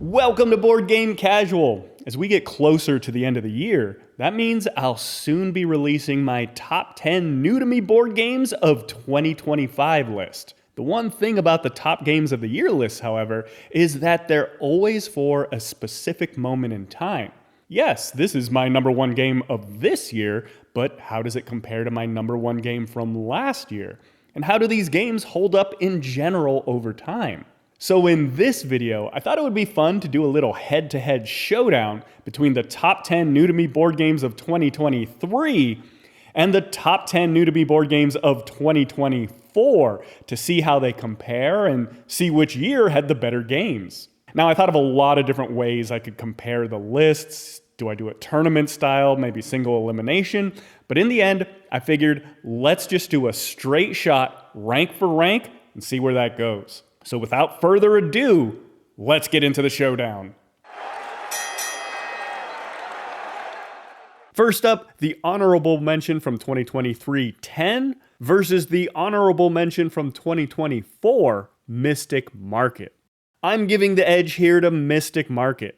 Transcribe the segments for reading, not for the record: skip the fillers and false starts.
Welcome to Board Game Casual. As we get closer to the end of the year, that means I'll soon be releasing my top 10 new to me board games of 2025 list. The one thing about the top games of the year lists, however, is that they're always for a specific moment in time. Yes, this is my number one game of this year, but how does it compare to my number one game from last year? And how do these games hold up in general over time? So in this video, I thought it would be fun to do a little head-to-head showdown between the top 10 new-to-me board games of 2023 and the top 10 new-to-me board games of 2024 to see how they compare and see which year had the better games. Now, I thought of a lot of different ways I could compare the lists. Do I do it tournament style, maybe single elimination? But in the end, I figured let's just do a straight shot, rank for rank, and see where that goes. So without further ado, let's get into the showdown. First up, the honorable mention from 2023, 10, versus the honorable mention from 2024, Mystic Market. I'm giving the edge here to Mystic Market.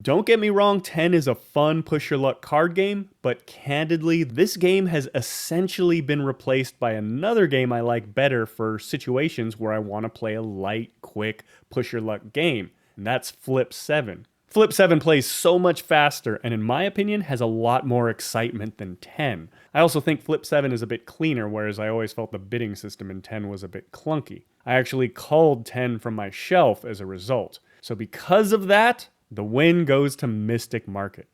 Don't get me wrong, 10 is a fun push-your-luck card game, but candidly, this game has essentially been replaced by another game I like better for situations where I want to play a light, quick, push-your-luck game, and that's Flip 7. Flip 7 plays so much faster, and in my opinion, has a lot more excitement than 10. I also think Flip 7 is a bit cleaner, whereas I always felt the bidding system in 10 was a bit clunky. I actually culled 10 from my shelf as a result. So because of that, the win goes to Mystic Market.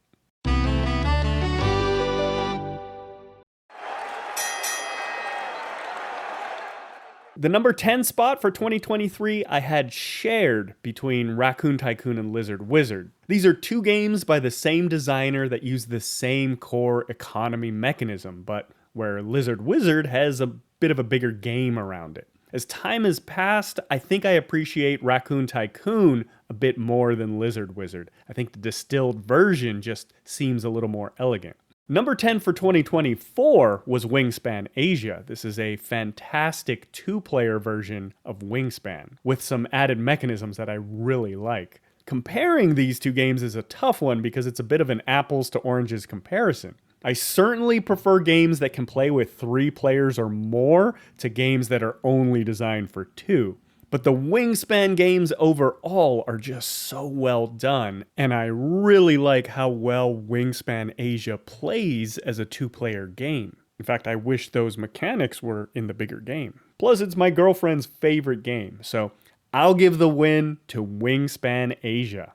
The number 10 spot for 2023 I had shared between Raccoon Tycoon and Lizard Wizard. These are two games by the same designer that use the same core economy mechanism, but where Lizard Wizard has a bit of a bigger game around it. As time has passed, I think I appreciate Raccoon Tycoon a bit more than Lizard Wizard. I think the distilled version just seems a little more elegant. Number 10 for 2024 was Wingspan Asia. This is a fantastic two-player version of Wingspan with some added mechanisms that I really like. Comparing these two games is a tough one because it's a bit of an apples to oranges comparison. I certainly prefer games that can play with 3 players or more to games that are only designed for 2. But the Wingspan games overall are just so well done, and I really like how well Wingspan Asia plays as a 2-player game. In fact, I wish those mechanics were in the bigger game. Plus, it's my girlfriend's favorite game, so I'll give the win to Wingspan Asia.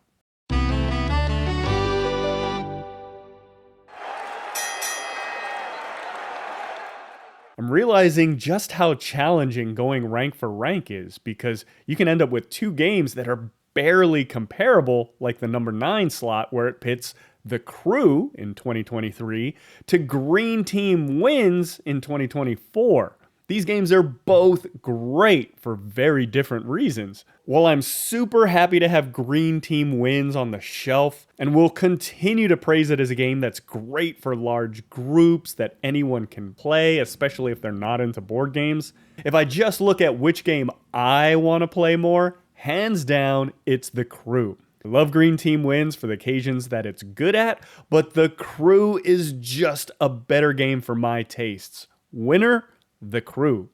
I'm realizing just how challenging going rank for rank is because you can end up with two games that are barely comparable, like the number 9 slot where it pits The Crew in 2023 to Green Team Wins in 2024. These games are both great for very different reasons. While I'm super happy to have Green Team Wins on the shelf, and will continue to praise it as a game that's great for large groups that anyone can play, especially if they're not into board games, if I just look at which game I want to play more, hands down, it's The Crew. I love Green Team Wins for the occasions that it's good at, but The Crew is just a better game for my tastes. Winner, The Crew.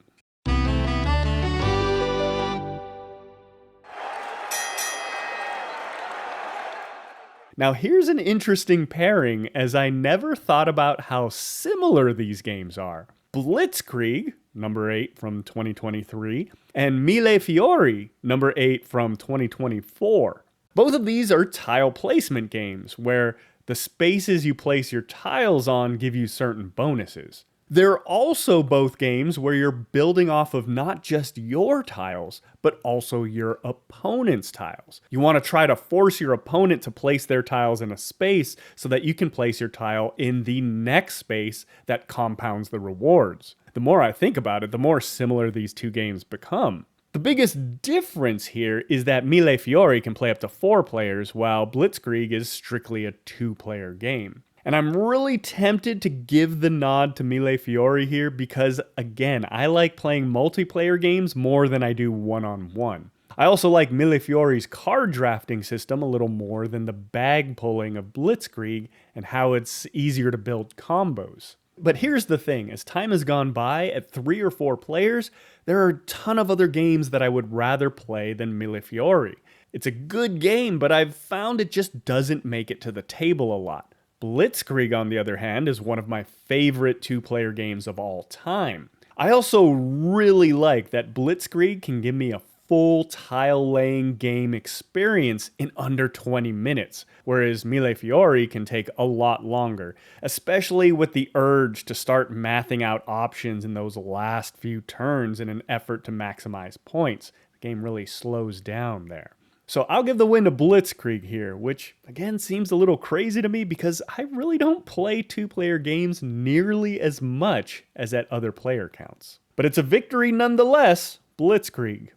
Now here's an interesting pairing as I never thought about how similar these games are. Blitzkrieg, number 8 from 2023, and Mille Fiori, number 8 from 2024. Both of these are tile placement games where the spaces you place your tiles on give you certain bonuses. They're also both games where you're building off of not just your tiles, but also your opponent's tiles. You want to try to force your opponent to place their tiles in a space so that you can place your tile in the next space that compounds the rewards. The more I think about it, the more similar these two games become. The biggest difference here is that Mille Fiori can play up to 4 players, while Blitzkrieg is strictly a 2-player game. And I'm really tempted to give the nod to Mille Fiori here because, again, I like playing multiplayer games more than I do one-on-one. I also like Mille Fiori's card drafting system a little more than the bag pulling of Blitzkrieg and how it's easier to build combos. But here's the thing, as time has gone by, at 3 or 4 players, there are a ton of other games that I would rather play than Mille Fiori. It's a good game, but I've found it just doesn't make it to the table a lot. Blitzkrieg, on the other hand, is one of my favorite 2-player games of all time. I also really like that Blitzkrieg can give me a full tile-laying game experience in under 20 minutes, whereas Mille Fiori can take a lot longer, especially with the urge to start mathing out options in those last few turns in an effort to maximize points. The game really slows down there. So I'll give the win to Blitzkrieg here, which again seems a little crazy to me because I really don't play 2-player games nearly as much as at other player counts. But it's a victory nonetheless, Blitzkrieg.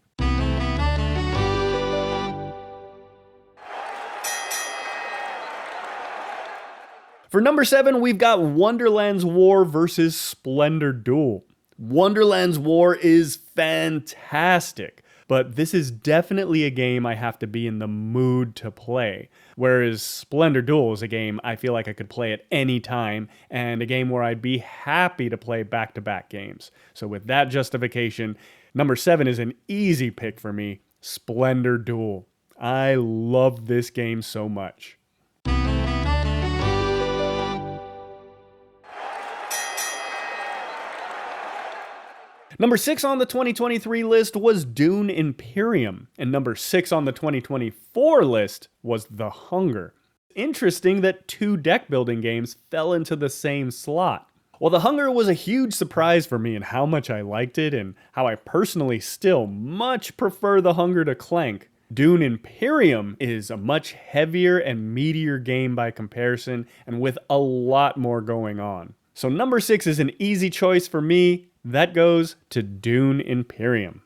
For number 7, we've got Wonderland's War versus Splendor Duel. Wonderland's War is fantastic, but this is definitely a game I have to be in the mood to play. Whereas Splendor Duel is a game I feel like I could play at any time, and a game where I'd be happy to play back-to-back games. So with that justification, number 7 is an easy pick for me, Splendor Duel. I love this game so much. Number 6 on the 2023 list was Dune Imperium, and number 6 on the 2024 list was The Hunger. Interesting that 2 deck building games fell into the same slot. Well, The Hunger was a huge surprise for me in how much I liked it and how I personally still much prefer The Hunger to Clank. Dune Imperium is a much heavier and meatier game by comparison and with a lot more going on. So number 6 is an easy choice for me. That goes to Dune Imperium.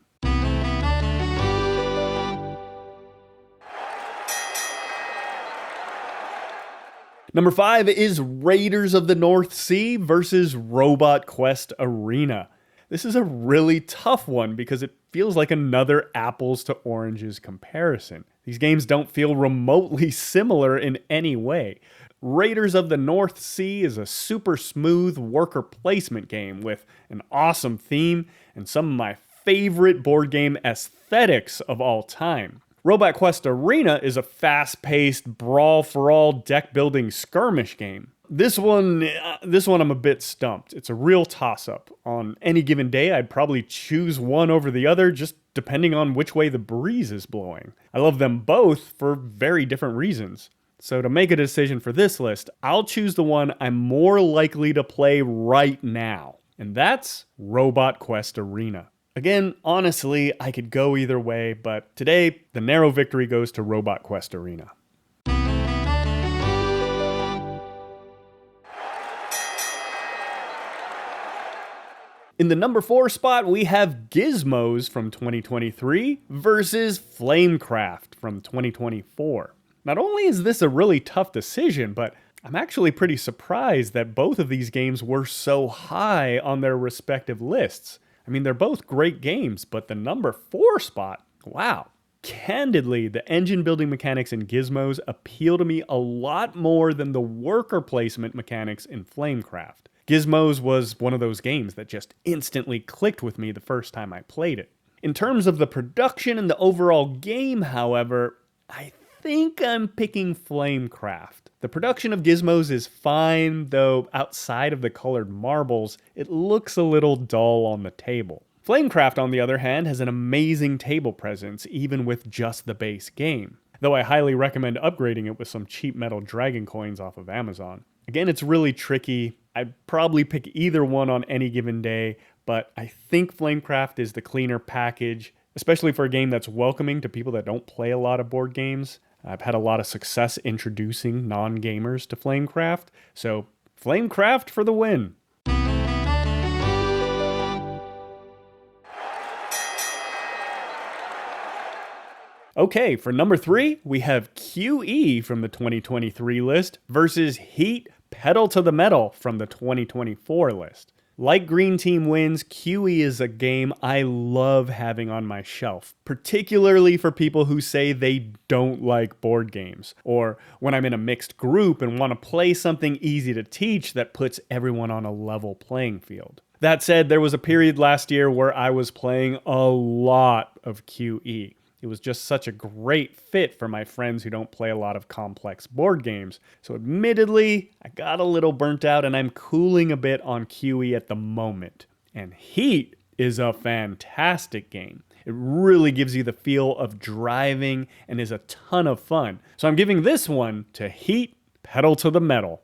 Number 5 is Raiders of the North Sea versus Robot Quest Arena. This is a really tough one because it feels like another apples to oranges comparison. These games don't feel remotely similar in any way. Raiders of the North Sea is a super smooth worker placement game with an awesome theme and some of my favorite board game aesthetics of all time. Robot Quest Arena is a fast-paced, brawl-for-all deck-building skirmish game. This one I'm a bit stumped. It's a real toss-up. On any given day, I'd probably choose one over the other, just depending on which way the breeze is blowing. I love them both for very different reasons. So to make a decision for this list, I'll choose the one I'm more likely to play right now, and that's Robot Quest Arena. Again, honestly, I could go either way, but today, the narrow victory goes to Robot Quest Arena. In the number 4 spot, we have Gizmos from 2023 versus Flamecraft from 2024. Not only is this a really tough decision, but I'm actually pretty surprised that both of these games were so high on their respective lists. I mean, they're both great games, but the number 4 spot, wow. Candidly, the engine building mechanics in Gizmos appeal to me a lot more than the worker placement mechanics in Flamecraft. Gizmos was one of those games that just instantly clicked with me the first time I played it. In terms of the production and the overall game, however, I think I'm picking Flamecraft. The production of Gizmos is fine, though outside of the colored marbles, it looks a little dull on the table. Flamecraft, on the other hand, has an amazing table presence, even with just the base game, though I highly recommend upgrading it with some cheap metal dragon coins off of Amazon. Again, it's really tricky. I'd probably pick either one on any given day, but I think Flamecraft is the cleaner package, especially for a game that's welcoming to people that don't play a lot of board games. I've had a lot of success introducing non-gamers to Flamecraft, so Flamecraft for the win. Okay, for number 3, we have QE from the 2023 list versus Heat, Pedal to the Metal from the 2024 list. Like Green Team Wins, QE is a game I love having on my shelf, particularly for people who say they don't like board games, or when I'm in a mixed group and want to play something easy to teach that puts everyone on a level playing field. That said, there was a period last year where I was playing a lot of QE. It was just such a great fit for my friends who don't play a lot of complex board games. So admittedly, I got a little burnt out and I'm cooling a bit on QE at the moment. And Heat is a fantastic game. It really gives you the feel of driving and is a ton of fun. So I'm giving this one to Heat, Pedal to the Metal.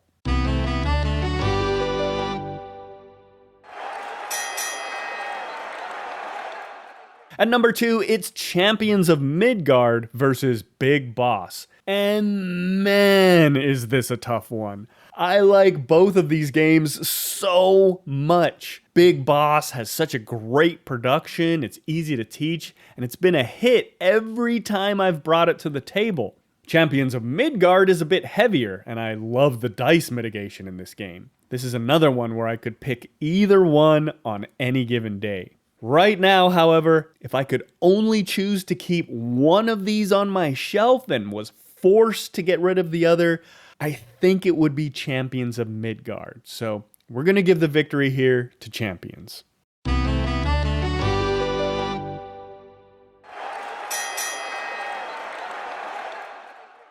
At number 2, it's Champions of Midgard versus Big Boss. And man, is this a tough one. I like both of these games so much. Big Boss has such a great production, it's easy to teach, and it's been a hit every time I've brought it to the table. Champions of Midgard is a bit heavier, and I love the dice mitigation in this game. This is another one where I could pick either one on any given day. Right now, however, if I could only choose to keep one of these on my shelf and was forced to get rid of the other, I think it would be Champions of Midgard. So we're going to give the victory here to Champions.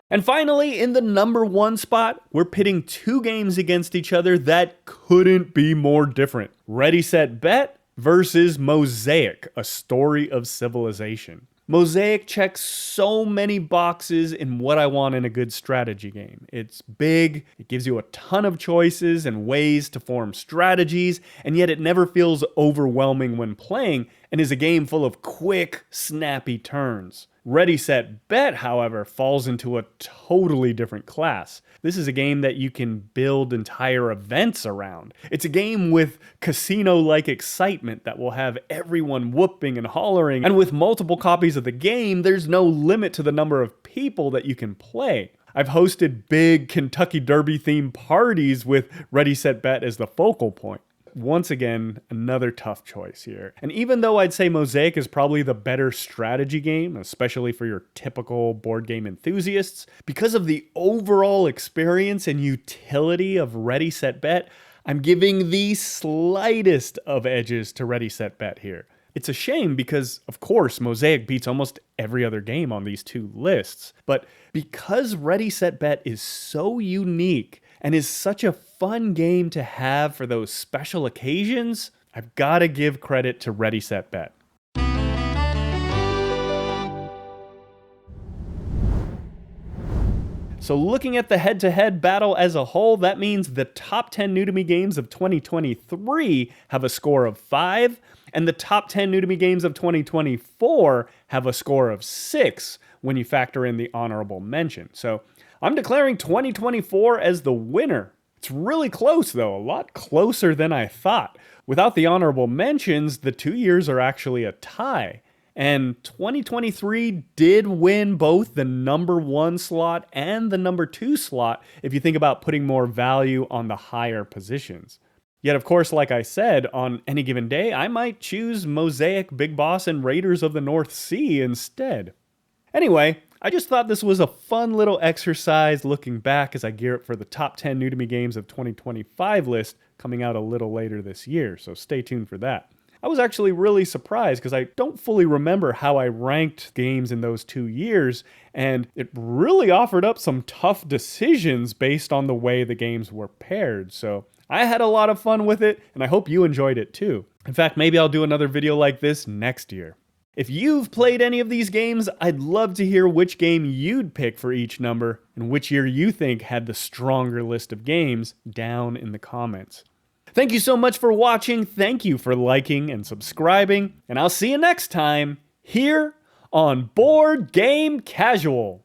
And finally, in the number 1 spot, we're pitting 2 games against each other that couldn't be more different. Ready, Set, Bet versus Mosaic, A Story of Civilization. Mosaic checks so many boxes in what I want in a good strategy game. It's big, it gives you a ton of choices and ways to form strategies, and yet it never feels overwhelming when playing, and is a game full of quick, snappy turns. Ready, Set, Bet, however, falls into a totally different class. This is a game that you can build entire events around. It's a game with casino-like excitement that will have everyone whooping and hollering, and with multiple copies of the game, there's no limit to the number of people that you can play. I've hosted big Kentucky Derby themed parties with Ready, Set, Bet as the focal point. Once again, another tough choice here. And even though I'd say Mosaic is probably the better strategy game, especially for your typical board game enthusiasts, because of the overall experience and utility of Ready, Set, Bet, I'm giving the slightest of edges to Ready, Set, Bet here. It's a shame because, of course, Mosaic beats almost every other game on these 2 lists. But because Ready, Set, Bet is so unique and is such a fun game to have for those special occasions, I've got to give credit to Ready, Set, Bet. So looking at the head-to-head battle as a whole, that means the top 10 New to Me games of 2023 have a score of 5, and the top 10 New to Me games of 2024 have a score of 6 when you factor in the honorable mention. So I'm declaring 2024 as the winner. It's really close though, a lot closer than I thought. Without the honorable mentions, the 2 years are actually a tie. And 2023 did win both the number 1 slot and the number 2 slot if you think about putting more value on the higher positions. Yet, of course, like I said, on any given day, I might choose Mosaic, Big Boss, and Raiders of the North Sea instead. Anyway, I just thought this was a fun little exercise looking back as I gear up for the top 10 New to Me games of 2025 list coming out a little later this year, so stay tuned for that. I was actually really surprised because I don't fully remember how I ranked games in those 2 years, and it really offered up some tough decisions based on the way the games were paired, so I had a lot of fun with it, and I hope you enjoyed it too. In fact, maybe I'll do another video like this next year. If you've played any of these games, I'd love to hear which game you'd pick for each number, and which year you think had the stronger list of games down in the comments. Thank you so much for watching, thank you for liking and subscribing, and I'll see you next time here on Board Game Casual.